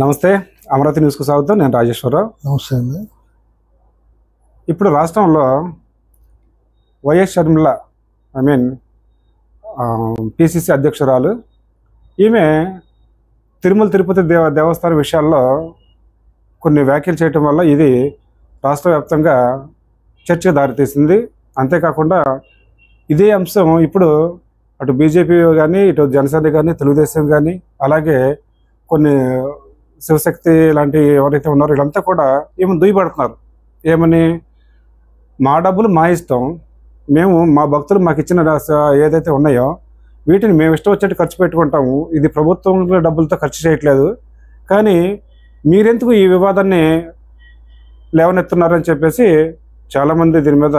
నమస్తే, అమరావతి న్యూస్కు స్వాగతం. నేను రాజేశ్వరరావు. నమస్తే అండి. ఇప్పుడు రాష్ట్రంలో వైఎస్ షర్మిల పిసిసి అధ్యక్షురాలు ఈమె తిరుమల తిరుపతి దేవస్థానం విషయాల్లో కొన్ని వ్యాఖ్యలు చేయటం వల్ల ఇది రాష్ట్ర వ్యాప్తంగా చర్చకు దారితీసింది. అంతేకాకుండా ఇదే అంశం ఇప్పుడు అటు బీజేపీ కానీ, ఇటు జనసేన కానీ, తెలుగుదేశం కానీ, అలాగే కొన్ని శివశక్తి లాంటి ఎవరైతే ఉన్నారో వీళ్ళంతా కూడా ఏమని దుయ్యబడుతున్నారు. ఏమని, మా డబ్బులు మా ఇష్టం, మేము మా భక్తులు మాకు ఇచ్చిన ఏదైతే ఉన్నాయో వీటిని మేము ఇష్టం వచ్చేట్టు ఖర్చు పెట్టుకుంటాము, ఇది ప్రభుత్వం డబ్బులతో ఖర్చు చేయట్లేదు, కానీ మీరెందుకు ఈ వివాదాన్ని లేవనెత్తున్నారని చెప్పేసి చాలామంది దీని మీద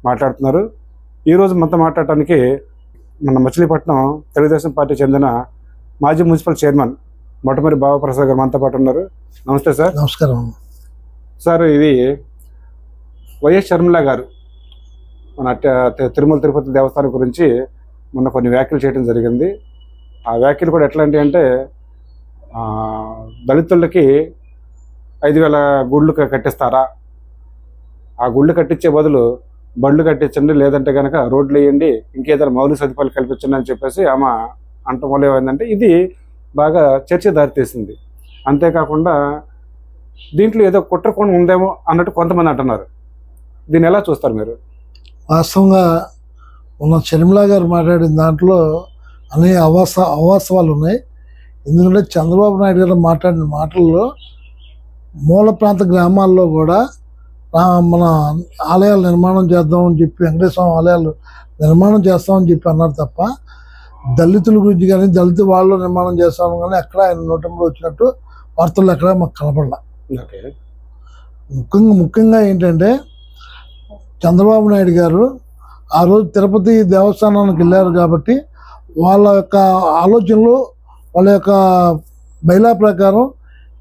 మాట్లాడుతున్నారు. ఈరోజు మనతో మాట్లాడటానికి మన మచిలీపట్నం తెలుగుదేశం పార్టీ చెందిన మాజీ మున్సిపల్ చైర్మన్ మొట్టమొదటి బాబుప్రసాద్ గారు మనతో పాటు ఉన్నారు. నమస్తే సార్. నమస్కారం సార్. ఇది వైఎస్ షర్మిల గారు మన తిరుమల తిరుపతి దేవస్థానం గురించి మొన్న కొన్ని వ్యాఖ్యలు చేయడం జరిగింది. ఆ వ్యాఖ్యలు కూడా ఎట్లాంటి అంటే, దళితులకి 5,000 గుళ్ళు కట్టిస్తారా, ఆ గుళ్ళు కట్టించే బదులు బండ్లు కట్టించండి, లేదంటే కనుక రోడ్లు వేయండి, ఇంకేదైనా మౌలిక సదుపాయాలు కల్పించండి అని చెప్పేసి ఆమె అంటం వల్ల ఏమైందంటే ఇది బాగా చర్చ దారితీసింది. అంతేకాకుండా దీంట్లో ఏదో కుట్రకోణం ఉందేమో అన్నట్టు కొంతమంది అంటున్నారు. దీన్ని ఎలా చూస్తారు మీరు? వాస్తవంగా ఉన్న షర్మిల గారు మాట్లాడిన దాంట్లో అనేక అవాస్తవాలు ఉన్నాయి. ఎందుకంటే చంద్రబాబు నాయుడు గారు మాట్లాడిన మాటల్లో మూల ప్రాంత గ్రామాల్లో కూడా మన ఆలయాలు నిర్మాణం చేద్దామని చెప్పి, వెంకటేశ్వర ఆలయాలు నిర్మాణం చేస్తామని చెప్పి అన్నారు తప్ప, దళితుల గురించి కానీ దళిత వాళ్ళు నిర్మాణం చేస్తామని కానీ ఎక్కడ ఆయన నోటంలో వచ్చినట్టు వార్తల్లో ఎక్కడ మాకు కనపడలా. ముఖ్యంగా ఏంటంటే చంద్రబాబు నాయుడు గారు ఆ రోజు తిరుపతి దేవస్థానానికి వెళ్ళారు కాబట్టి వాళ్ళ యొక్క ఆలోచనలు, వాళ్ళ యొక్క బైలా ప్రకారం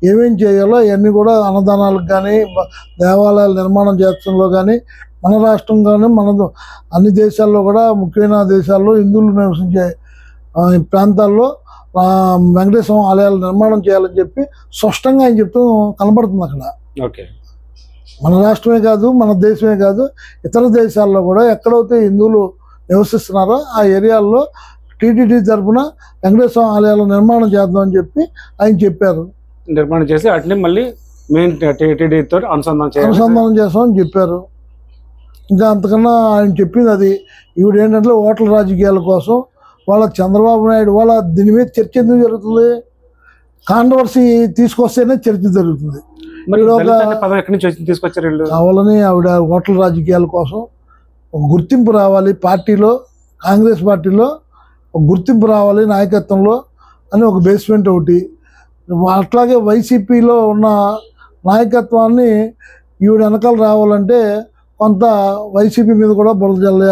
ఏమేం చేయాలో అవన్నీ కూడా అన్నదానాలకు కానీ, దేవాలయాల నిర్మాణం చేర్చడంలో కానీ, మన రాష్ట్రం కానీ మన అన్ని దేశాల్లో కూడా ముఖ్యమైన దేశాల్లో హిందువులు నివసించే ప్రాంతాల్లో వెంకటేశ్వర ఆలయాలు నిర్మాణం చేయాలని చెప్పి స్పష్టంగా ఆయన చెప్తూ కనబడుతుంది అక్కడ. ఓకే, మన రాష్ట్రమే కాదు, మన దేశమే కాదు, ఇతర దేశాల్లో కూడా ఎక్కడైతే హిందువులు నివసిస్తున్నారో ఆ ఏరియాల్లో టీటీడీ తరఫున వెంకటేశ్వర ఆలయాలు నిర్మాణం చేద్దామని చెప్పి ఆయన చెప్పారు. నిర్మాణం చేసి వాటిని మళ్ళీ మెయిన్ టీటీడీతో అనుసంధానం చేస్తామని చెప్పారు. ఇంకా అంతకన్నా ఆయన చెప్పింది అది. ఈవిడ ఏంటంటే ఓట్ల రాజకీయాల కోసం వాళ్ళ చంద్రబాబు నాయుడు వాళ్ళ దీని మీద చర్చ ఎందుకు జరుగుతుంది? కాంట్రవర్సీ తీసుకొస్తేనే చర్చ జరుగుతుంది. కావాలని ఆవిడ ఓట్ల రాజకీయాల కోసం ఒక గుర్తింపు రావాలి పార్టీలో, కాంగ్రెస్ పార్టీలో ఒక గుర్తింపు రావాలి నాయకత్వంలో అని ఒక బేస్మెంట్ ఒకటి. అట్లాగే వైసీపీలో ఉన్న నాయకత్వాన్ని ఈవిడ వెనకాల రావాలంటే కొంత వైసీపీ మీద కూడా బురద జల్లే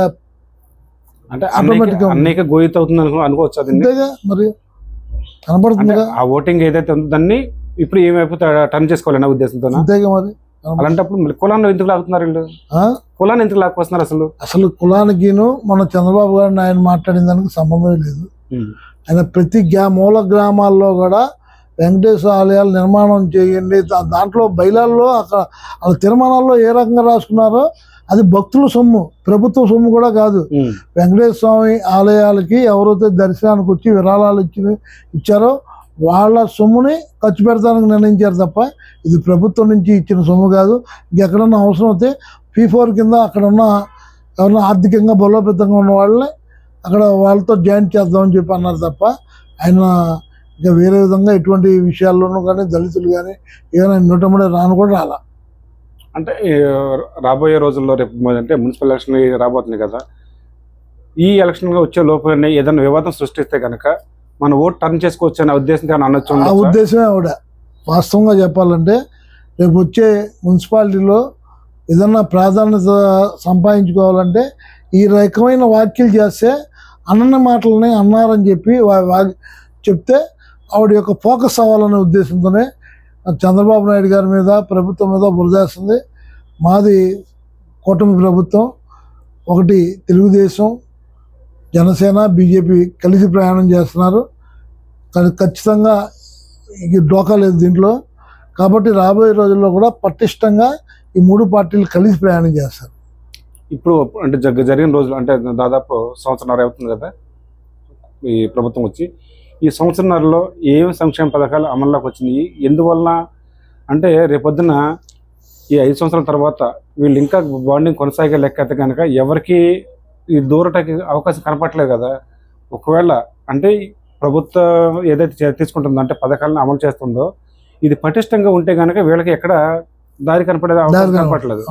అంటే ఆటోమేటిక్గా గోయిత అవుతుంది అనుకోవచ్చు. అంతేగా మరి కనపడుతుంది. ఆ ఓటింగ్ ఏదైతే ఉందో దాన్ని ఇప్పుడు ఏమైపు టర్న్ చేసుకోవాలనే ఉద్దేశంతో. అంతేగా మరి. అలాంటప్పుడు మళ్ళీ కులాన్ని ఎందుకు లాగుతున్నారు వీళ్ళు? కులాన్ని ఎందుకు లాక్కొస్తున్నారు? అసలు కులానికిను మన చంద్రబాబు గారిని ఆయన మాట్లాడిన దానికి సంబంధం లేదు. ఆయన ప్రతి మూల గ్రామాల్లో కూడా వెంకటేశ్వర ఆలయాలు నిర్మాణం చేయండి, దాంట్లో బైలాల్లో అక్కడ వాళ్ళ తీర్మానాల్లో ఏ రకంగా రాసుకున్నారో అది భక్తుల సొమ్ము, ప్రభుత్వ సొమ్ము కూడా కాదు. వెంకటేశ్వర స్వామి ఆలయాలకి ఎవరైతే దర్శనానికి వచ్చి విరాళాలు ఇచ్చారో వాళ్ళ సొమ్ముని ఖర్చు పెడతానికి నిర్ణయించారు తప్ప ఇది ప్రభుత్వం నుంచి ఇచ్చిన సొమ్ము కాదు. ఇంకెక్కడన్నా అవసరం అయితే P4 కింద అక్కడ ఉన్న ఎవరన్నా ఆర్థికంగా బలోపేతంగా ఉన్న వాళ్ళని అక్కడ వాళ్ళతో జాయిన్ చేద్దామని చెప్పి అన్నారు తప్ప ఆయన ఇంకా వేరే విధంగా ఎటువంటి విషయాల్లోనూ కానీ దళితులు కానీ ఏమైనా నోటముడే రాను కూడా రాలా. అంటే రాబోయే రోజుల్లో రేపు అంటే మున్సిపల్ ఎలక్షన్ రాబోతుంది కదా, ఈ ఎలక్షన్గా వచ్చే లోపల ఏదైనా వివాదం సృష్టిస్తే కనుక మన ఓటు టర్న్ చేసుకోవచ్చు అనే ఉద్దేశంతో అనొచ్చు. ఆ ఉద్దేశమే ఆవిడ. వాస్తవంగా చెప్పాలంటే రేపు వచ్చే మున్సిపాలిటీలో ఏదన్నా ప్రాధాన్యత సంపాదించుకోవాలంటే ఈ రకమైన వ్యాఖ్యలు చేస్తే అన్న మాటలని అన్నారని చెప్పి చెప్తే ఆవిడ యొక్క ఫోకస్ అవ్వాలనే ఉద్దేశంతోనే చంద్రబాబు నాయుడు గారి మీద, ప్రభుత్వం మీద బురదేస్తుంది. మాది కూటమి ప్రభుత్వం, ఒకటి తెలుగుదేశం, జనసేన, బీజేపీ కలిసి ప్రయాణం చేస్తున్నారు. కానీ ఖచ్చితంగా డోకా లేదు దీంట్లో. కాబట్టి రాబోయే రోజుల్లో కూడా పటిష్టంగా ఈ 3 పార్టీలు కలిసి ప్రయాణం చేస్తారు. ఇప్పుడు అంటే జరిగిన రోజులు అంటే దాదాపు సంవత్సరంన్నర అవుతుంది కదా ఈ ప్రభుత్వం వచ్చి. ఈ సంవత్సరంన్నరలో ఏం సంక్షేమ పథకాలు అమల్లోకి వచ్చినాయి, ఎందువలన అంటే రేపొద్దున ఈ 5 సంవత్సరాల తర్వాత వీళ్ళు ఇంకా బాండింగ్ కొనసాగే లెక్క అయితే కనుక ఎవరికి ఈ దూరటకి అవకాశం కనపట్లేదు కదా. ఒకవేళ అంటే ప్రభుత్వం ఏదైతే తీసుకుంటుందో అంటే పథకాలను అమలు చేస్తుందో ఇది పటిష్టంగా ఉంటే కనుక వీళ్ళకి ఎక్కడ దారి కనపడేది అవకాశం కనపట్లేదు.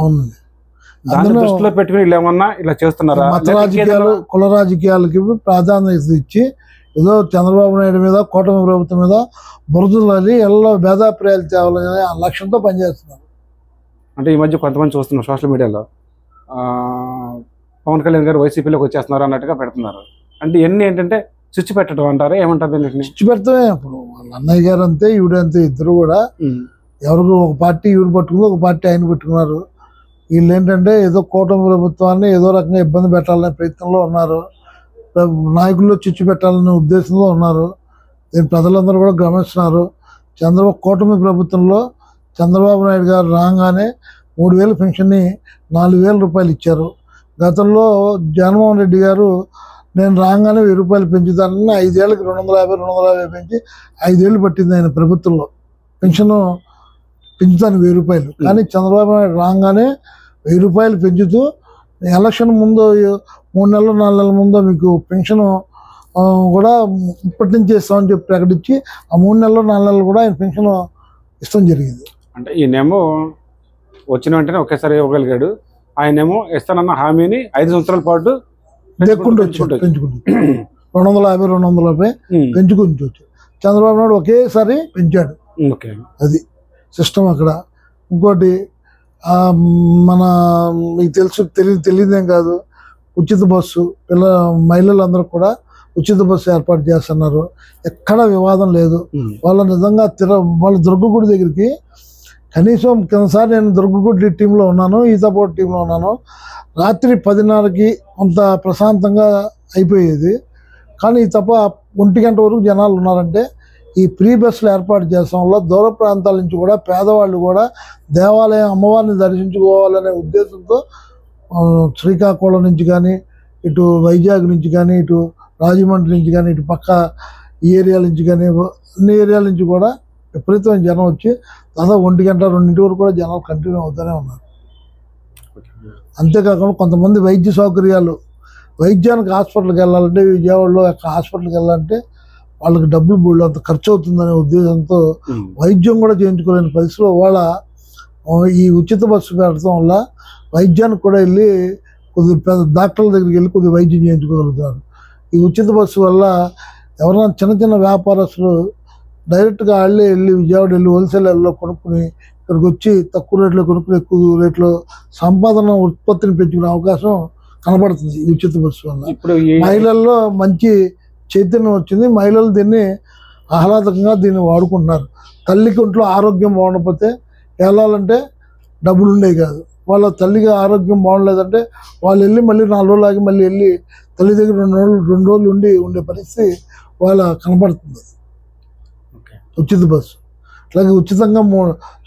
దాన్ని దృష్టిలో పెట్టుకుని వీళ్ళు ఏమన్నా ఇలా చేస్తున్నారా? మత రాజకీయాలు, కుల రాజకీయాలకి ప్రాధాన్యత ఇచ్చి ఏదో చంద్రబాబు నాయుడు మీద, కూటమి ప్రభుత్వం మీద బురదలని ఎల్లో భేదాభిప్రాయాలు తేవాలనే ఆ లక్ష్యంతో పనిచేస్తున్నారు. అంటే ఈ మధ్య కొంతమంది చూస్తున్నాం సోషల్ మీడియాలో పవన్ కళ్యాణ్ గారు వైసీపీలోకి వచ్చేస్తున్నారు అన్నట్టుగా పెడుతున్నారు. అంటే ఇవన్నీ ఏంటంటే స్విచ్ పెట్టడం అంటారా, ఏమంటారు? స్విచ్ పెడతామే. ఇప్పుడు వాళ్ళ అన్నయ్య గారు అంతే, ఈవిడంతే, ఇద్దరు కూడా ఎవరికి ఒక పార్టీ ఈవిడ పట్టుకుంది, ఒక పార్టీ ఆయన పెట్టుకున్నారు. వీళ్ళు ఏంటంటే ఏదో కూటమి ప్రభుత్వాన్ని ఏదో రకంగా ఇబ్బంది పెట్టాలనే ప్రయత్నంలో ఉన్నారు. నాయకుల్లో చిచ్చు పెట్టాలనే ఉద్దేశంలో ఉన్నారు. దీన్ని ప్రజలందరూ కూడా గమనిస్తున్నారు. కూటమి ప్రభుత్వంలో చంద్రబాబు నాయుడు గారు రాగానే 3000 పెన్షన్ని 4000 రూపాయలు ఇచ్చారు. గతంలో జగన్మోహన్ రెడ్డి గారు నేను రాగానే 1000 రూపాయలు పెంచుతానని 5 ఏళ్ళకి 250 పెంచి 5 ఏళ్ళు పట్టింది ఆయన ప్రభుత్వంలో పెన్షన్ పెంచుతాను 1000 రూపాయలు. కానీ చంద్రబాబు నాయుడు రాగానే 1000 రూపాయలు పెంచుతూ ఎలక్షన్ ముందు 3 నెలలు 4 నెలల ముందు మీకు పెన్షన్ కూడా ఇప్పటి నుంచి ఇస్తామని చెప్పి ప్రకటించి ఆ 3 నెలలు 4 నెలలు కూడా ఆయన పెన్షన్ ఇష్టం జరిగింది. అంటే ఈయనేమో వచ్చిన వెంటనే ఒకేసారి ఇవ్వగలిగాడు, ఆయనేమో ఇస్తానన్న హామీని 5 సంవత్సరాల పాటు పెంచుకుంటూ 250 పెంచుకుంటూ వచ్చాడు. చంద్రబాబు నాయుడు ఒకేసారి పెంచాడు. అది సిస్టమ్ అక్కడ. ఇంకోటి మన మీకు తెలియదేం కాదు, ఉచిత బస్సు మహిళలందరూ కూడా ఉచిత బస్సు ఏర్పాటు చేస్తున్నారు. ఎక్కడ వివాదం లేదు. వాళ్ళ నిజంగా వాళ్ళ దుర్గగుడి దగ్గరికి కనీసం కిందసారి నేను దుర్గగుడి టీంలో ఉన్నాను, ఈతపోటు టీంలో ఉన్నాను. రాత్రి 10:30కి కొంత ప్రశాంతంగా అయిపోయేది. కానీ తప్ప 1 గంట వరకు జనాలు ఉన్నారంటే ఈ ప్రీ బస్సులు ఏర్పాటు చేసడం వల్ల దూర ప్రాంతాల నుంచి కూడా పేదవాళ్ళు కూడా దేవాలయం అమ్మవారిని దర్శించుకోవాలనే ఉద్దేశంతో శ్రీకాకుళం నుంచి కానీ, ఇటు వైజాగ్ నుంచి కానీ, ఇటు రాజమండ్రి నుంచి కానీ, ఇటు పక్క ఈ ఏరియాల నుంచి కానీ, అన్ని ఏరియాల నుంచి కూడా విపరీతమైన జనం వచ్చి దాదాపు 1 గంట 2 వరకు కూడా జనాలు కంటిన్యూ అవుతూనే ఉన్నారు. అంతేకాకుండా కొంతమంది వైద్య సౌకర్యాలు, వైద్యానికి హాస్పిటల్కి వెళ్ళాలంటే విజయవాడలో హాస్పిటల్కి వెళ్ళాలంటే వాళ్ళకి డబ్బులు బోళ్ళు అంత ఖర్చు అవుతుందనే ఉద్దేశంతో వైద్యం కూడా చేయించుకోలేని పరిస్థితిలో వాళ్ళ ఈ ఉచిత బస్సు పెట్టడం వల్ల వైద్యానికి కూడా వెళ్ళి కొద్దిగా పెద్ద డాక్టర్ల దగ్గరికి వెళ్ళి కొద్దిగా వైద్యం చేయించుకోగలుగుతారు. ఈ ఉచిత బస్సు వల్ల ఎవరైనా చిన్న చిన్న వ్యాపారస్తులు డైరెక్ట్గా వాళ్ళే వెళ్ళి విజయవాడ వెళ్ళి హోల్సేల్లో కొనుక్కుని ఇక్కడికి వచ్చి తక్కువ రేట్లో కొనుక్కుని ఎక్కువ రేట్లో సంపాదన ఉత్పత్తిని పెంచుకునే అవకాశం కనబడుతుంది ఈ ఉచిత బస్సు వల్ల. ఇప్పుడు మహిళల్లో మంచి చైతన్యం వచ్చింది. మహిళలు దీన్ని ఆహ్లాదకంగా దీన్ని వాడుకుంటున్నారు. తల్లికి ఒంట్లో ఆరోగ్యం బాగుండకపోతే వెళ్ళాలంటే డబ్బులు ఉండేవి కాదు. వాళ్ళ తల్లికి ఆరోగ్యం బాగుండలేదంటే వాళ్ళు వెళ్ళి మళ్ళీ 4 రోజులు ఆగి మళ్ళీ వెళ్ళి తల్లి దగ్గర 2 రోజులు ఉండే పరిస్థితి వాళ్ళ కనపడుతుంది ఉచిత బస్సు. అట్లాగే ఉచితంగా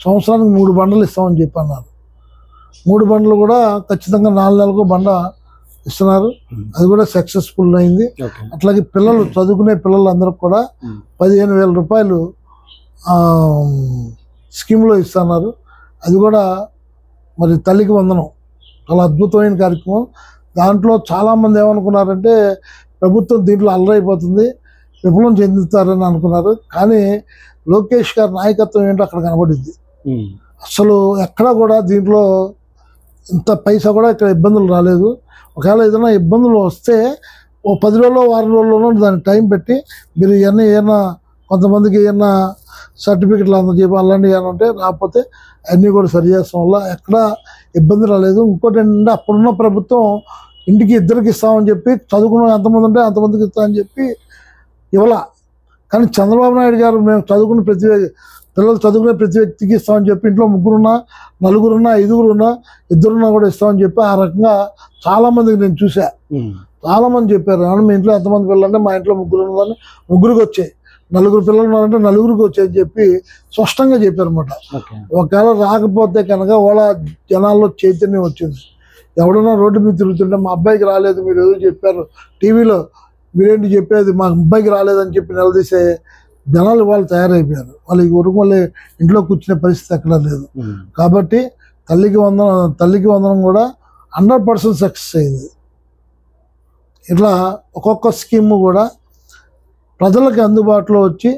సంవత్సరానికి 3 బండ్లు ఇస్తామని చెప్పి అన్నారు. 3 బండ్లు కూడా ఖచ్చితంగా 4 నెలలకు బండ ఇస్తున్నారు. అది కూడా సక్సెస్ఫుల్ అయింది. అట్లాగే చదువుకునే పిల్లలందరూ కూడా 15,000 రూపాయలు స్కీమ్లో ఇస్తున్నారు. అది కూడా మరి తల్లికి వందనం చాలా అద్భుతమైన కార్యక్రమం. దాంట్లో చాలామంది ఏమనుకున్నారంటే ప్రభుత్వం దీంట్లో అల్లరైపోతుంది, విఫలం చెందుతారని అనుకున్నారు. కానీ లోకేష్ గారి నాయకత్వం ఏంటో అక్కడ కనబడింది. అసలు ఎక్కడ కూడా దీంట్లో ఇంత పైసా కూడా ఇక్కడ ఇబ్బందులు రాలేదు. ఒకవేళ ఏదైనా ఇబ్బందులు వస్తే ఓ 10 రోజుల్లో 10 రోజుల్లోనూ దానికి టైం పెట్టి మీరు ఏమన్నా కొంతమందికి ఏమన్నా సర్టిఫికెట్లు అందజేయాలి అలాంటివి ఏమైనా ఉంటే రాకపోతే అన్నీ కూడా సరి చేస్తాం వల్ల ఎక్కడ ఇబ్బంది రాలేదు. ఇంకోటి ఏంటంటే అప్పుడున్న ప్రభుత్వం ఇంటికి 2కి ఇస్తామని చెప్పి చదువుకున్న ఎంతమంది ఉంటే అంతమందికి ఇస్తామని చెప్పి ఇవ్వాల. కానీ చంద్రబాబు నాయుడు గారు మేము పిల్లలు చదువుకునే ప్రతి వ్యక్తికి ఇస్తామని చెప్పి ఇంట్లో 3 4 5 2 కూడా ఇస్తామని చెప్పి ఆ రకంగా చాలామందికి నేను చూసా. చాలామంది చెప్పారు మీ ఇంట్లో ఎంతమంది పిల్లలు అంటే మా ఇంట్లో 3 ఉన్నారని 3కి వచ్చాయి. నలుగురు పిల్లలు ఉన్నారంటే నలుగురికి వచ్చని చెప్పి స్పష్టంగా చెప్పారన్నమాట. ఒకవేళ రాకపోతే కనుక వాళ్ళ జనాల్లో చైతన్యం వచ్చింది. ఎవడన్నా రోడ్డు మీద తిరుగుతుంటే మా అబ్బాయికి రాలేదు, మీరు ఏదో చెప్పారు టీవీలో, మీరేంటి చెప్పేది, మా అబ్బాయికి రాలేదని చెప్పి నిలదీసే జనాలు వాళ్ళు తయారైపోయారు. వాళ్ళకి వరకు మళ్ళీ ఇంట్లో కూర్చునే పరిస్థితి ఎక్కడా లేదు. కాబట్టి తల్లికి వందనం కూడా 100% సక్సెస్ అయింది. ఇట్లా ఒక్కొక్క స్కీము కూడా ప్రజలకు అందుబాటులో వచ్చి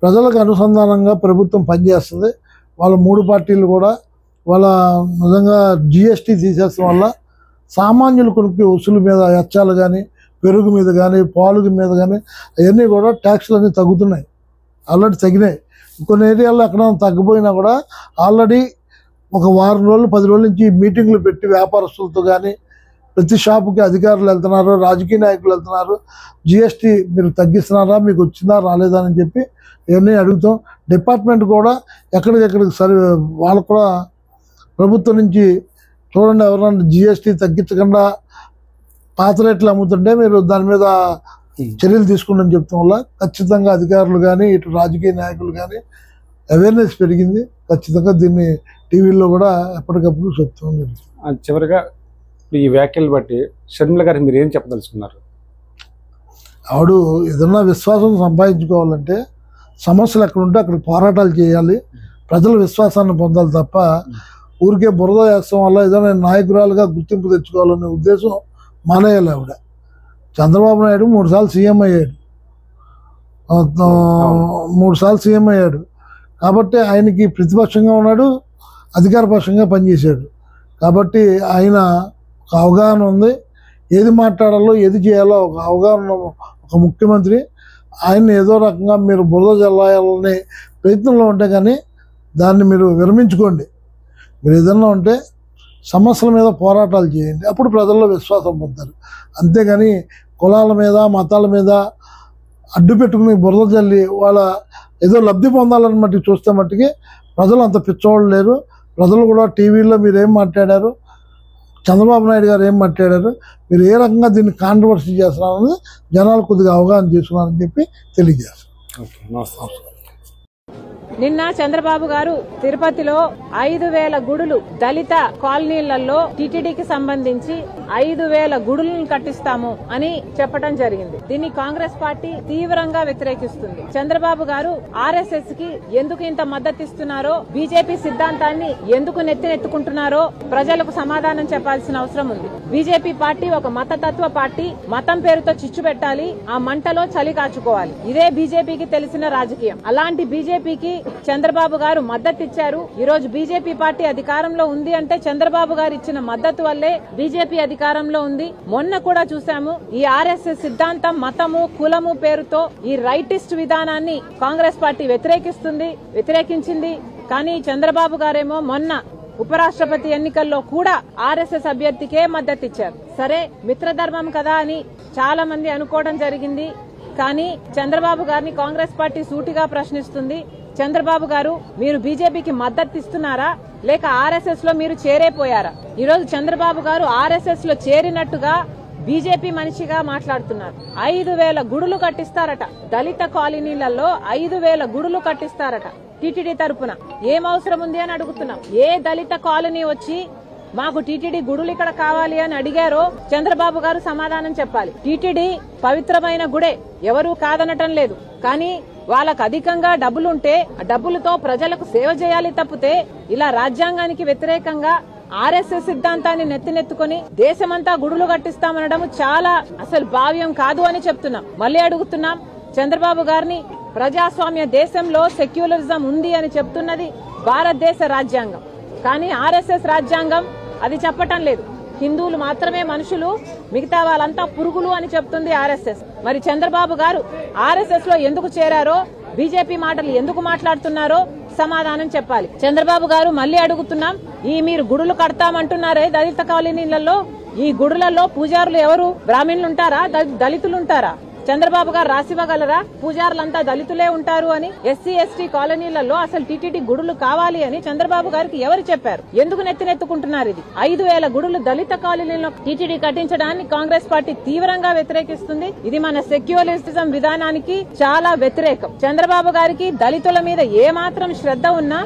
ప్రజలకు అనుసంధానంగా ప్రభుత్వం పనిచేస్తుంది. వాళ్ళ 3 పార్టీలు కూడా వాళ్ళ నిజంగా GST తీసేయడం వల్ల సామాన్యులు కొనుక్కి వసూలు మీద ఎచ్చాలు కానీ, పెరుగు మీద కానీ, పాలు మీద కానీ అవన్నీ కూడా ట్యాక్స్లు అన్నీ తగ్గుతున్నాయి. ఆల్రెడీ తగ్గినాయి. కొన్ని ఏరియాల్లో ఎక్కడ తగ్గిపోయినా కూడా ఆల్రెడీ ఒక వారం రోజులు 10 రోజుల నుంచి మీటింగ్లు పెట్టి వ్యాపారస్తులతో కానీ ప్రతి షాపుకి అధికారులు వెళ్తున్నారు, రాజకీయ నాయకులు వెళ్తున్నారు. GST మీరు తగ్గిస్తున్నారా, మీకు వచ్చిందా రాలేదా అని చెప్పి ఇవన్నీ అడుగుతాం. డిపార్ట్మెంట్ కూడా ఎక్కడికెక్కడికి వాళ్ళకు కూడా ప్రభుత్వం నుంచి చూడండి, ఎవరైనా GST తగ్గించకుండా పాత రేట్లు అమ్ముతుంటే మీరు దాని మీద చర్యలు తీసుకుంటామని చెప్తాం వల్ల ఖచ్చితంగా అధికారులు కానీ ఇటు రాజకీయ నాయకులు కానీ అవేర్నెస్ పెరిగింది. ఖచ్చితంగా దీన్ని టీవీల్లో కూడా ఎప్పటికప్పుడు చెప్తాం జరుగుతుంది. చివరిగా ఈ వ్యాఖ్యలు బట్టి షర్మిల గారు మీరు ఏం చెప్పదలుచుకున్నారు? ఆవిడ ఏదన్నా విశ్వాసం సంపాదించుకోవాలంటే సమస్యలు ఎక్కడ ఉంటే అక్కడ పోరాటాలు చేయాలి, ప్రజల విశ్వాసాన్ని పొందాలి తప్ప ఊరికే బురద వేస్తాం వల్ల ఏదైనా నాయకురాలుగా గుర్తింపు తెచ్చుకోవాలనే ఉద్దేశం మానేయాలి. ఆవిడ చంద్రబాబు నాయుడు 3 సార్లు సీఎం అయ్యాడు, 3 సార్లు సీఎం అయ్యాడు. కాబట్టి ఆయనకి ప్రతిపక్షంగా ఉన్నాడు, అధికార పక్షంగా పనిచేశాడు. కాబట్టి ఆయన ఒక అవగాహన ఉంది, ఏది మాట్లాడాలో ఏది చేయాలో ఒక అవగాహన ఒక ముఖ్యమంత్రి. ఆయన్ని ఏదో రకంగా మీరు బురద జల్లాయాలనే ప్రయత్నంలో ఉంటే కానీ దాన్ని మీరు విరమించుకోండి. మీరు ఏదన్నా ఉంటే సమస్యల మీద పోరాటాలు చేయండి, అప్పుడు ప్రజల్లో విశ్వాసం పొందుతారు. అంతేగాని కులాల మీద మతాల మీద అడ్డు పెట్టుకుని బురద జల్లి వాళ్ళ ఏదో లబ్ధి పొందాలని మట్టుకు చూస్తే మట్టుకి ప్రజలు అంత పిచ్చోళ్ళు లేరు. ప్రజలు కూడా టీవీలో మీరు ఏం మాట్లాడారు, చంద్రబాబు నాయుడు గారు ఏం మాట్లాడారు, మీరు ఏ రకంగా దీన్ని కాంట్రవర్సీ చేస్తున్నారని జనాలు కొద్దిగా అవగాహన చేసుకున్నారని చెప్పి తెలియజేస్తారు. నిన్న చంద్రబాబు గారు తిరుపతిలో 5,000 గుడులు దళిత కాలనీలలో టీటీడీకి సంబంధించి 5,000 గుడులను కట్టిస్తాము అని చెప్పడం జరిగింది. దీన్ని కాంగ్రెస్ పార్టీ తీవ్రంగా వ్యతిరేకిస్తుంది. చంద్రబాబు గారు RSS కి ఎందుకు ఇంత మద్దతిస్తున్నారో, బీజేపీ సిద్ధాంతాన్ని ఎందుకు నెత్తినెత్తుకుంటున్నారో ప్రజలకు సమాధానం చెప్పాల్సిన అవసరం ఉంది. బీజేపీ పార్టీ ఒక మతతత్వ పార్టీ, మతం పేరుతో చిచ్చు పెట్టాలి, ఆ మంటలో చలి కాచుకోవాలి. ఇదే బీజేపీకి తెలిసిన రాజకీయం. అలాంటి బీజేపీకి చంద్రబాబు గారు మద్దతు ఇచ్చారు. ఈ రోజు బీజేపీ పార్టీ అధికారంలో ఉంది అంటే చంద్రబాబు గారు ఇచ్చిన మద్దతు వల్లే బీజేపీ అధికారంలో ఉంది. మొన్న కూడా చూసాము, ఈ RSS సిద్ధాంతం మతము కులము పేరుతో ఈ రైటిస్ట్ విధానాన్ని కాంగ్రెస్ పార్టీ వ్యతిరేకించింది. కానీ చంద్రబాబు గారేమో మొన్న ఉపరాష్ట్రపతి ఎన్నికల్లో కూడా RSS అభ్యర్థికే మద్దతు ఇచ్చారు. సరే, మిత్రధర్మం కదా అని చాలా మంది అనుకోవడం జరిగింది. కానీ చంద్రబాబు గారిని కాంగ్రెస్ పార్టీ సూటిగా ప్రశ్నిస్తుంది. చంద్రబాబు గారు, మీరు బీజేపీకి మద్దతు ఇస్తున్నారా లేక RSS లో మీరు చేరైపోయారా? ఈరోజు చంద్రబాబు గారు RSS లో చేరినట్టుగా బీజేపీ మనిషిగా మాట్లాడుతున్నారు. 5,000 గుడులు కట్టిస్తారట, దళిత కాలనీలలో 5,000 గుడులు కట్టిస్తారట టీటీడీ తరపున. ఏం అవసరం ఉంది అని అడుగుతున్నాం. ఏ దళిత కాలనీ వచ్చి మాకు టీటీడీ గుడులు ఇక్కడ కావాలి అని అడిగారో చంద్రబాబు గారు సమాధానం చెప్పాలి. టీటీడీ పవిత్రమైన గుడే, ఎవరూ కాదనటం లేదు. కానీ వాళ్ళకు అధికంగా డబ్బులుంటే ఆ డబ్బులతో ప్రజలకు సేవ చేయాలి తప్పితే ఇలా రాజ్యాంగానికి వ్యతిరేకంగా RSS సిద్ధాంతాన్ని నెత్తినెత్తుకుని దేశమంతా గుడులు కట్టిస్తామనడం చాలా అసలు భావ్యం కాదు అని చెప్తున్నాం. మళ్లీ అడుగుతున్నాం, చంద్రబాబు గారిని ప్రజాస్వామ్య దేశంలో సెక్యులరిజం ఉంది అని చెప్తున్నది భారతదేశ రాజ్యాంగం. కానీ RSS రాజ్యాంగం అది చెప్పటం లేదు. హిందువులు మాత్రమే మనుషులు, మిగతా వాళ్ళంతా పురుగులు అని చెప్తుంది RSS. మరి చంద్రబాబు గారు RSS లో ఎందుకు చేరారో, బీజేపీ మాటలు ఎందుకు మాట్లాడుతున్నారో సమాధానం చెప్పాలి. చంద్రబాబు గారు మళ్లీ అడుగుతున్నాం, మీరు గుడులు కడతామంటున్నారే దళిత కాలనీలలో, ఈ గుడులలో పూజారులు ఎవరు? బ్రాహ్మణులు ఉంటారా, దళితులు ఉంటారా? చంద్రబాబు గారు రాసివ్వగలరా పూజారులంతా దళితులే ఉంటారు అని? ఎస్సీ ఎస్టీ కాలనీలలో అసలు టీటీడీ గుడులు కావాలి అని చంద్రబాబు గారికి ఎవరు చెప్పారు? ఎందుకు నెత్తినెత్తుకుంటున్నారు? ఇది 5,000 గుడులు దళిత కాలనీలో టీటీడీ కట్టించడాన్ని కాంగ్రెస్ పార్టీ తీవ్రంగా వ్యతిరేకిస్తుంది. ఇది మన సెక్యులరిజం విధానానికి చాలా వ్యతిరేకం. చంద్రబాబు గారికి దళితుల మీద ఏమాత్రం శ్రద్ధ ఉన్నా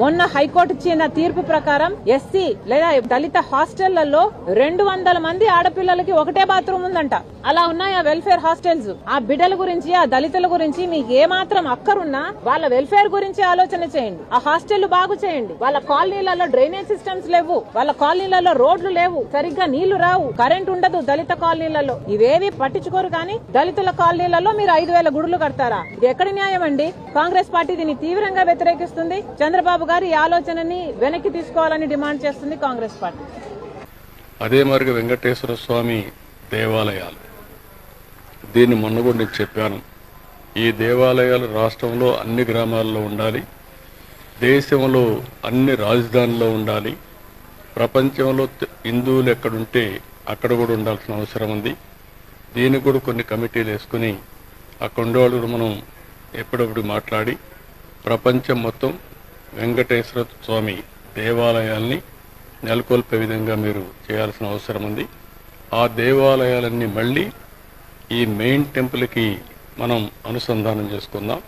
మొన్న హైకోర్టు ఇచ్చిన తీర్పు ప్రకారం ఎస్సీ లేదా దళిత హాస్టళ్లలో 200 మంది ఆడపిల్లలకి ఒకటే బాత్రూమ్ ఉందంట. అలా ఉన్నాయా వెల్ఫేర్ హాస్టల్స్? ఆ బిడ్డల గురించి, ఆ దళితుల గురించి మీకు ఏమాత్రం అక్కరున్నా వాళ్ళ వెల్ఫేర్ గురించి ఆలోచన చేయండి. ఆ హాస్టళ్లు బాగు చేయండి. వాళ్ళ కాలనీలలో డ్రైనేజ్ సిస్టమ్స్ లేవు, వాళ్ళ కాలనీలలో రోడ్లు లేవు, సరిగ్గా నీళ్లు రావు, కరెంట్ ఉండదు దళిత కాలనీలలో. ఇవేవి పట్టించుకోరు. కానీ దళితుల కాలనీలలో మీరు 5,000 గుడులు కడతారా? ఇది ఎక్కడి న్యాయం అండి? కాంగ్రెస్ పార్టీ దీన్ని తీవ్రంగా వ్యతిరేకిస్తుంది. చంద్రబాబు గారు ఈ ఆలోచనని వెనక్కి తీసుకోవాలని డిమాండ్ చేస్తుంది కాంగ్రెస్ పార్టీ. అదే మరి వెంకటేశ్వర స్వామి దేవాలయాలు, దీన్ని మొన్న కూడా నేను చెప్పాను. ఈ దేవాలయాలు రాష్ట్రంలో అన్ని గ్రామాల్లో ఉండాలి, దేశంలో అన్ని రాజధానుల్లో ఉండాలి, ప్రపంచంలో హిందువులు ఎక్కడుంటే అక్కడ కూడా ఉండాల్సిన అవసరం ఉంది. దీనికి కూడా కొన్ని కమిటీలు వేసుకుని అక్కడ ఉండేవాళ్ళు మనం ఎప్పుడప్పుడు మాట్లాడి ప్రపంచం మొత్తం వెంకటేశ్వర స్వామి దేవాలయాల్ని నెలకొల్పే విధంగా మీరు చేయాల్సిన అవసరం ఉంది. ఆ దేవాలయాలన్నీ మళ్ళీ ఈ మెయిన్ టెంపుల్కి మనం అనుసంధానం చేసుకుందాం.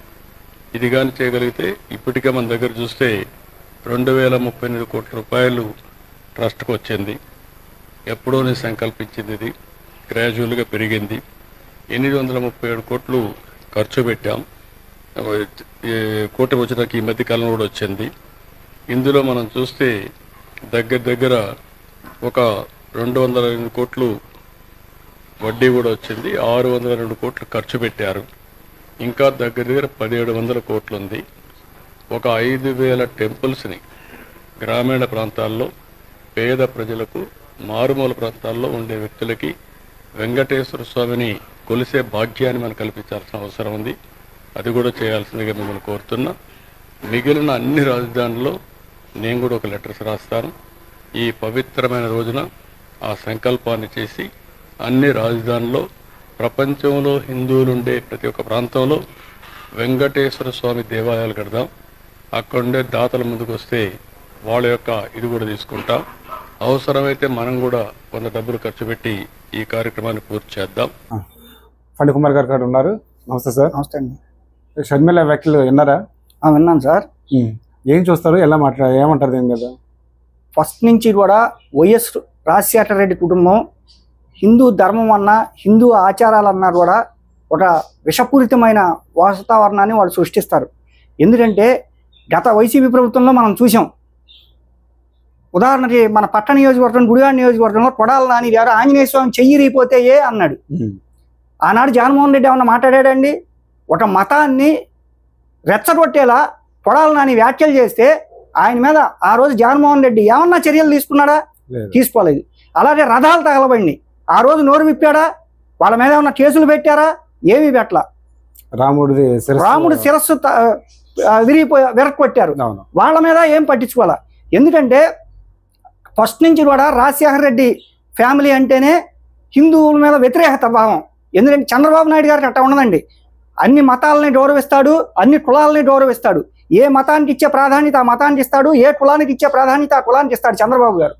ఇది కానీ చేయగలిగితే ఇప్పటికే మన దగ్గర చూస్తే 2,038 కోట్ల రూపాయలు ట్రస్ట్కి వచ్చింది. ఎప్పుడో నేను సంకల్పించింది, ఇది గ్రాడ్యువల్గా పెరిగింది. 837 కోట్లు ఖర్చు పెట్టాం. కోటి వచ్చినాక ఈ మధ్య కాలంలో కూడా వచ్చింది. ఇందులో మనం చూస్తే దగ్గర ఒక 202 కోట్లు వడ్డీ కూడా వచ్చింది. 602 కోట్లు ఖర్చు పెట్టారు. ఇంకా దగ్గర 1,700 కోట్లు ఉంది. ఒక 5,000 టెంపుల్స్ని గ్రామీణ ప్రాంతాల్లో పేద ప్రజలకు, మారుమూల ప్రాంతాల్లో ఉండే వ్యక్తులకి వెంకటేశ్వర స్వామిని కొలిసే భాగ్యాన్ని మనం కల్పించాల్సిన అవసరం ఉంది. అది కూడా చేయాల్సిందిగా మిమ్మల్ని కోరుతున్నా. మిగిలిన అన్ని రాజధానుల్లో నేను కూడా ఒక లెటర్స్ రాస్తాను. ఈ పవిత్రమైన రోజున ఆ సంకల్పాన్ని చేసి అన్ని రాజధానుల్లో, ప్రపంచంలో హిందువులుండే ప్రతి ఒక్క ప్రాంతంలో వెంకటేశ్వర స్వామి దేవాలయాలు కడదాం. అక్కడుండే దాతల ముందుకు వస్తే వాళ్ళ యొక్క ఇది కూడా తీసుకుంటాం. అవసరమైతే మనం కూడా కొంత డబ్బులు ఖర్చు పెట్టి ఈ కార్యక్రమాన్ని పూర్తి చేద్దాం. ఫణి కుమార్ గారు ఉన్నారు. నమస్తే సార్. నమస్తే అండి. షర్మిల వ్యాఖ్యలు విన్నారా? విన్నాను సార్. ఏం చూస్తారు, ఎలా ఏమంటారు దీని మీద? ఫస్ట్ నుంచి కూడా వైఎస్ రాజశేఖర రెడ్డి కుటుంబం హిందూ ధర్మం అన్నా, హిందూ ఆచారాలన్నా కూడా ఒక విషపూరితమైన వాతావరణాన్ని వాళ్ళు సృష్టిస్తారు. ఎందుకంటే గత వైసీపీ ప్రభుత్వంలో మనం చూసాం. ఉదాహరణకి మన పట్టణ నియోజకవర్గం, గుడివాడ నియోజకవర్గంలో కొడాల నాని గారు ఆంజనేయ స్వామి చెయ్యిరిపోతే అన్నాడు. ఆనాడు జగన్మోహన్ రెడ్డి ఏమన్నా మాట్లాడాడండి? ఒక మతాన్ని రెచ్చగొట్టేలా కొడాల నాని వ్యాఖ్యలు చేస్తే ఆయన మీద ఆ రోజు జగన్మోహన్ రెడ్డి ఏమన్నా చర్యలు తీసుకున్నాడా? తీసుకోలేదు. అలాగే రథాలు తగలబడి ఆ రోజు నోరు విప్పాడా? వాళ్ళ మీద ఏమన్నా కేసులు పెట్టారా? ఏమీ పెట్టలా. రాముడి శిరస్సు విరక్కొట్టారు. వాళ్ళ మీద ఏం పట్టించుకోవాలా. ఎందుకంటే ఫస్ట్ నుంచి కూడా రాజశేఖర రెడ్డి ఫ్యామిలీ అంటేనే హిందువుల మీద వ్యతిరేకత భావం. ఎందుకంటే చంద్రబాబు నాయుడు గారికి అట్లా ఉండదండి. అన్ని మతాలని గౌరవిస్తాడు, అన్ని కులాలని గౌరవిస్తాడు. ఏ మతానికి ఇచ్చే ప్రాధాన్యత ఆ మతానికి ఇస్తాడు, ఏ కులానికి ఇచ్చే ప్రాధాన్యత ఆ కులానికి ఇస్తాడు చంద్రబాబు గారు.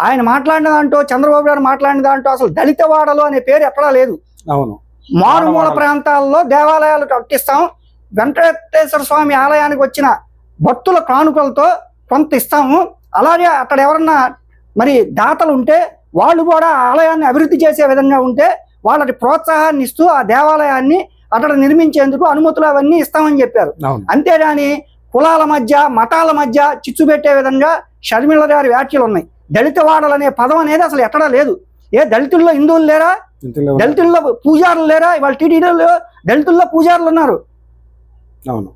ఆయన మాట్లాడిన దాంట్లో, చంద్రబాబు గారు మాట్లాడిన దాంట్లో అసలు దళితవాడలు అనే పేరు ఎక్కడా లేదు. అవును, మారుమూల ప్రాంతాల్లో దేవాలయాలు కట్టిస్తాం, వెంకటేశ్వర స్వామి ఆలయానికి వచ్చిన భక్తుల కానుకలతో కొంత ఇస్తాము. అలాగే అక్కడ ఎవరన్నా మరి దాతలు ఉంటే వాళ్ళు కూడా ఆలయాన్ని అభివృద్ధి చేసే విధంగా ఉంటే వాళ్ళకి ప్రోత్సాహాన్ని ఇస్తూ ఆ దేవాలయాన్ని అక్కడ నిర్మించేందుకు అనుమతులు అవన్నీ ఇస్తామని చెప్పారు. అంతేగాని కులాల మధ్య, మతాల మధ్య చిచ్చు పెట్టే విధంగా షర్మిల గారి వ్యాఖ్యలు ఉన్నాయి. దళిత వాడలు అనే పదం అనేది అసలు ఎక్కడా లేదు. ఏ దళితుల్లో హిందువులు లేరా? దళితుల్లో పూజారులు లేరా? ఇవాళ టీటీడీలో దళితుల్లో పూజారులు ఉన్నారు. అవును,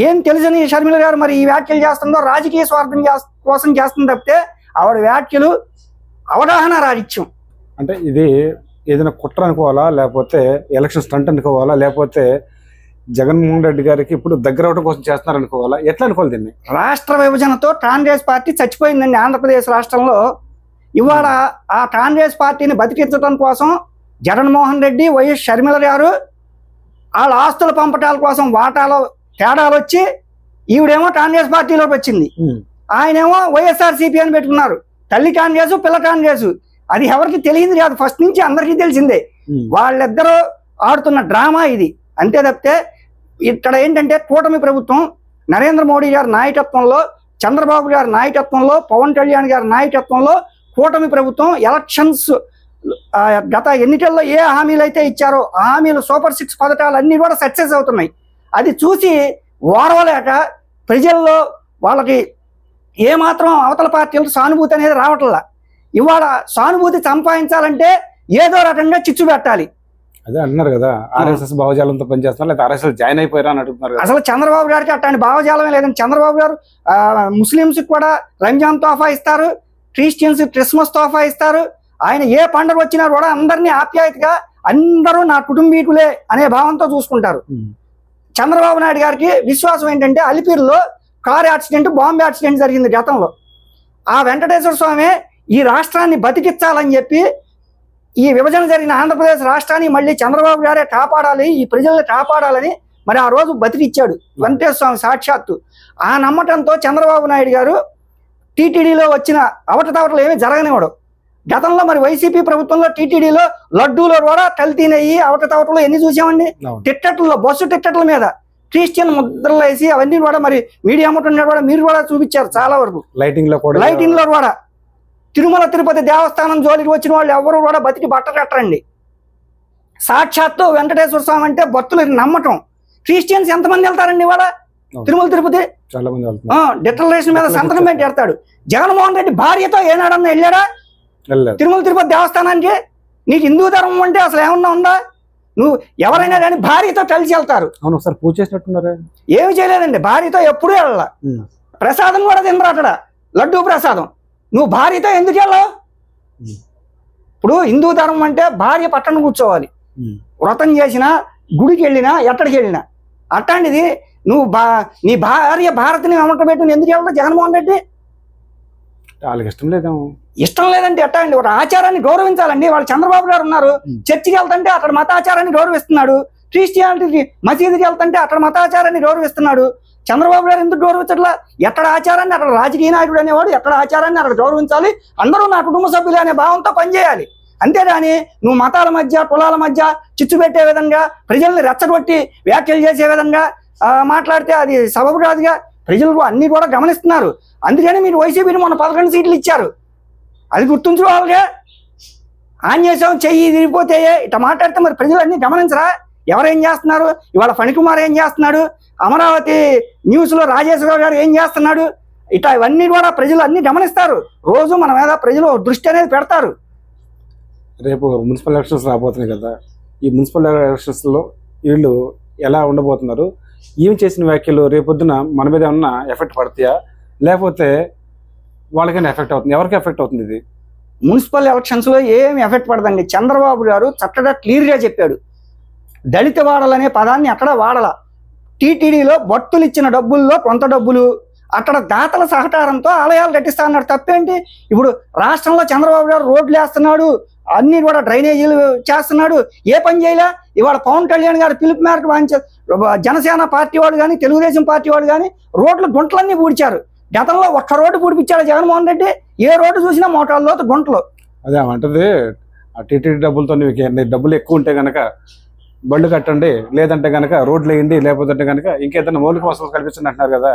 ఏం తెలుసని షర్మిల గారు మరి ఈ వ్యాఖ్యలు చేస్తుందో రాజకీయ స్వార్థం కోసం చేస్తుంది తప్పితే ఆవిడ వ్యాఖ్యలు అవగాహన రాహిత్యం. అంటే ఇది ఏదైనా కుట్ర అనుకోవాలా, లేకపోతే ఎలక్షన్ స్టంట్ అనుకోవాలా, లేకపోతే జగన్మోహన్ రెడ్డి గారికి ఇప్పుడు దగ్గర అవడం కోసం చేస్తున్నారు అనుకోవాలా? ఎట్లా అనుకోవాలి దీన్ని? రాష్ట్ర విభజనతో కాంగ్రెస్ పార్టీ చచ్చిపోయిందండి ఆంధ్రప్రదేశ్ రాష్ట్రంలో. ఇవాళ ఆ కాంగ్రెస్ పార్టీని బతికించడం కోసం జగన్మోహన్ రెడ్డి, వైఎస్ షర్మిల గారు వాళ్ళ ఆస్తుల పంపటాల కోసం వాటాలో తేడాలు వచ్చి ఈవిడేమో కాంగ్రెస్ పార్టీలోకి వచ్చింది, ఆయనేమో వైఎస్ఆర్సీపీ అని పెట్టుకున్నారు. తల్లి కాంగ్రెస్, పిల్ల కాంగ్రెస్. అది ఎవరికి తెలియదు కాదు, ఫస్ట్ నుంచి అందరికీ తెలిసిందే. వాళ్ళిద్దరూ ఆడుతున్న డ్రామా ఇది, అంతే తప్పితే ఇక్కడ ఏంటంటే కూటమి ప్రభుత్వం నరేంద్ర మోడీ గారి నాయకత్వంలో, చంద్రబాబు గారి నాయకత్వంలో, పవన్ కళ్యాణ్ గారి నాయకత్వంలో కూటమి ప్రభుత్వం ఎలక్షన్స్ గత ఎన్నికల్లో ఏ హామీలు అయితే ఇచ్చారో ఆ హామీలు సూపర్ 6 పథకాలు అన్నీ కూడా సక్సెస్ అవుతున్నాయి. అది చూసి ఓర్వలేక ప్రజల్లో వాళ్ళకి ఏమాత్రం అవతల పార్టీలకు సానుభూతి అనేది రావట్లా. ఇవాళ సానుభూతి సంపాదించాలంటే ఏదో రకంగా చిచ్చు పెట్టాలి. అదే అంటున్నారు కదా, ఆర్ఎస్ఎస్ భావజాలంతో పనిచేస్తున్నారు, లేదా ఆర్ఎస్ఎస్ జాయిన్ అయిపోయారా అని అడుగుతున్నారు. అసలు చంద్రబాబు గారికి అట్లాంటి భావజాలమే లేదండి. చంద్రబాబు గారు ముస్లింస్కి కూడా రంజాన్ తోఫా ఇస్తారు, క్రిస్టియన్స్ క్రిస్మస్ తోఫా ఇస్తారు. ఆయన ఏ పండుగ వచ్చినా కూడా అందరినీ ఆప్యాయతగా అందరూ నా కుటుంబీకులే అనే భావంతో చూసుకుంటారు. చంద్రబాబు నాయుడు గారికి విశ్వాసం ఏంటంటే అలిపిరిలో కారు యాక్సిడెంట్, బాంబు యాక్సిడెంట్ జరిగింది గతంలో. ఆ వెంకటేశ్వర స్వామి ఈ రాష్ట్రాన్ని బతికించాలని చెప్పి ఈ విభజన జరిగిన ఆంధ్రప్రదేశ్ రాష్ట్రాన్ని మళ్ళీ చంద్రబాబు గారే కాపాడాలి, ఈ ప్రజల్ని కాపాడాలని మరి ఆ రోజు బతికిచ్చాడు వెంకటేశ్వర స్వామి సాక్షాత్తు. ఆ నమ్మకంతో చంద్రబాబు నాయుడు గారు టీటీడీలో వచ్చిన అవకతవకలు ఏమీ జరగనివ్వడు. గతంలో మరి వైసీపీ ప్రభుత్వంలో టీటీడీలో లడ్డూలో కూడా కల్తీనయ్యి అవకతవకలు ఎన్ని చూసామండి. టిక్కెట్లలో, బస్సు టిక్కెట్ల మీద క్రిస్టియన్ ముద్రలు వేసి అవన్నీ కూడా మరి మీడియా అమ్ముతున్నా కూడా మీరు కూడా చూపించారు చాలా వరకు. లైటింగ్ లో కూడా తిరుమల తిరుపతి దేవస్థానం జోలికి వచ్చిన వాళ్ళు ఎవరు కూడా బతికి బట్ట కట్టరండి. సాక్షాత్తు వెంకటేశ్వర స్వామి అంటే భక్తులు నమ్మటం. క్రిస్టియన్స్ ఎంతమంది వెళ్తారండి ఇవాళ తిరుమల తిరుపతి? చాలా మంది వెళ్తారు. డిక్లరేషన్ మీద సంతకం పెట్టి వెళ్తాడు. జగన్మోహన్ రెడ్డి భార్యతో ఏనాడన్నా వెళ్ళాడా తిరుమల తిరుపతి దేవస్థానానికి? నీకు హిందూ ధర్మం అంటే అసలు ఏమన్నా ఉందా? నువ్వు ఎవరైనా కానీ భార్యతో కలిసి వెళ్తారు. అవును, ఒకసారి పూజ చేసినట్టున్నారా? ఏమి చేయలేదండి, భార్యతో ఎప్పుడూ వెళ్ళాల. ప్రసాదం కూడా తినరు అక్కడ, లడ్డూ ప్రసాదం. నువ్వు భార్యతో ఎందుకు వెళ్ళావు? ఇప్పుడు హిందూ ధర్మం అంటే భార్య పట్టణ కూర్చోవాలి, వ్రతం చేసినా, గుడికి వెళ్ళినా, ఎక్కడికి వెళ్ళినా. అట్లాంటిది నువ్వు నీ భార్య భారతిని అమ్మటం పెట్టుకుని ఎందుకు వెళ్తావు జగన్మోహన్ రెడ్డి? వాళ్ళకి ఇష్టం లేదేమో. ఇష్టం లేదంటే ఎట్టా అండి? ఒక ఆచారాన్ని గౌరవించాలండి. వాళ్ళు చంద్రబాబు గారు ఉన్నారు, చర్చికి వెళ్తుంటే అక్కడ మతాచారాన్ని గౌరవిస్తున్నాడు. క్రిస్టియానిటీకి మసీదుకి వెళ్తుంటే అక్కడ మతాచారాన్ని గౌరవిస్తున్నాడు. చంద్రబాబు గారు ఎందుకు గౌరవించట్లా? ఎక్కడ ఆచారాన్ని అక్కడ రాజకీయ నాయకుడు అనేవాడు ఎక్కడ ఆచారాన్ని అక్కడ గౌరవించాలి. అందరూ నా కుటుంబ సభ్యులు అనే భావంతో పనిచేయాలి. అంతేగాని నువ్వు మతాల మధ్య, కులాల మధ్య చిచ్చు పెట్టే విధంగా, ప్రజల్ని రెచ్చగొట్టి వ్యాఖ్యలు చేసే విధంగా మాట్లాడితే అది సబబు కాదుగా. ప్రజలు అన్ని కూడా గమనిస్తున్నారు. అందుకని మీరు వైసీపీని మొన్న 11 సీట్లు ఇచ్చారు, అది గుర్తుంచుకోవాలిగా. ఆన్ చేసాం చెయ్యి తిరిగిపోతే ఇట్లా మాట్లాడితే మరి ప్రజలు అన్ని గమనించరా? ఎవరేం చేస్తున్నారు? ఇవాళ ఫణికుమార్ ఏం చేస్తున్నాడు? అమరావతి న్యూస్లో రాజేశ్వరరావు గారు ఏం చేస్తున్నాడు? ఇట్లా ఇవన్నీ కూడా ప్రజలు అన్ని గమనిస్తారు. రోజు మన మీద ప్రజలు దృష్టి అనేది పెడతారు. రేపు మున్సిపల్ ఎలక్షన్స్ రాబోతున్నాయి కదా, ఈ మున్సిపల్ ఎలక్షన్స్లో వీళ్ళు ఎలా ఉండబోతున్నారు? ఏం చేసిన వ్యాఖ్యలు రేపొద్దున మన మీద ఏమన్నా ఎఫెక్ట్ పడతాయా, లేకపోతే వాళ్ళకైనా ఎఫెక్ట్ అవుతుంది? ఎవరికి ఎఫెక్ట్ అవుతుంది ఇది? మున్సిపల్ ఎలక్షన్స్లో ఏమి ఎఫెక్ట్ పడదండి. చంద్రబాబు గారు చక్కగా క్లియర్గా చెప్పాడు. దళిత వాడలనే పదాన్ని అక్కడ వాడాల. టీటీడీలో భక్తులు ఇచ్చిన డబ్బుల్లో కొంత డబ్బులు అక్కడ దాతల సహకారంతో ఆలయాలు కట్టిస్తా అన్నాడు. తప్పేంటి? ఇప్పుడు రాష్ట్రంలో చంద్రబాబు గారు రోడ్లు వేస్తున్నాడు, అన్ని కూడా డ్రైనేజీలు చేస్తున్నాడు, ఏ పని చేయలే. ఇవాళ పవన్ కళ్యాణ్ గారు పిలుపు మేరకు జనసేన పార్టీ వాడు కానీ, తెలుగుదేశం పార్టీ వాడు కానీ రోడ్లు గుంటలన్నీ పూడ్చారు. గతంలో ఒక్క రోడ్డు పూడిపించాడు జగన్మోహన్ రెడ్డి. ఏ రోడ్డు చూసినా మోటార్ల లోతు గుంటలు. అదే అంటది, ఆ టీటీడీ డబ్బులతో డబ్బులు ఎక్కువ ఉంటే కనుక బళ్ళు కట్టండి, లేదంటే కనుక రోడ్లు వేయండి, లేకపోతే కనుక ఇంకేదైనా మౌలిక వసతులు కల్పించండి అంటున్నారు కదా.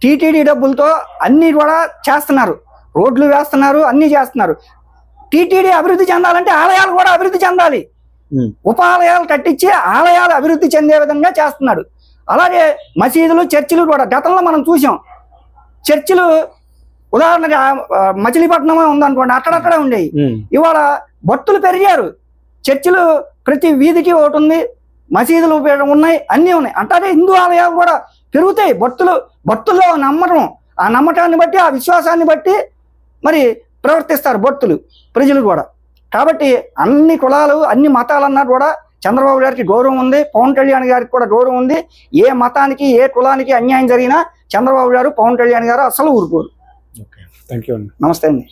టీటీడీ డబ్బులతో అన్ని కూడా చేస్తున్నారు, రోడ్లు వేస్తున్నారు, అన్ని చేస్తున్నారు. టీటీడీ అభివృద్ధి చెందాలంటే ఆలయాలు కూడా అభివృద్ధి చెందాలి. ఉప ఆలయాలు కట్టించి ఆలయాలు అభివృద్ధి చెందే విధంగా చేస్తున్నాడు. అలాగే మసీదులు, చర్చిలు కూడా గతంలో మనం చూసాం. చర్చిలు ఉదాహరణగా మచిలీపట్నమే ఉందనుకోండి, అక్కడక్కడే ఉండేవి. ఇవాళ భక్తులు పెరిగారు, చర్చిలు ప్రతి వీధికి ఒకటి ఉంది, మసీదులు ఉన్నాయి, అన్నీ ఉన్నాయి. అట్లాగే హిందూ ఆలయాలు కూడా పెరుగుతాయి. భక్తుల్లో నమ్మకం, ఆ నమ్మకాన్ని బట్టి, ఆ విశ్వాసాన్ని బట్టి మరి ప్రవర్తిస్తారు భక్తులు, ప్రజలు కూడా. కాబట్టి అన్ని కులాలు, అన్ని మతాలు అన్నా కూడా చంద్రబాబు గారికి గౌరవం ఉంది, పవన్ కళ్యాణ్ గారికి కూడా గౌరవం ఉంది. ఏ మతానికి, ఏ కులానికి అన్యాయం జరిగినా చంద్రబాబు గారు, పవన్ కళ్యాణ్ గారు అసలు ఊరుకోరు. థ్యాంక్ యూ అండి. నమస్తే అండి.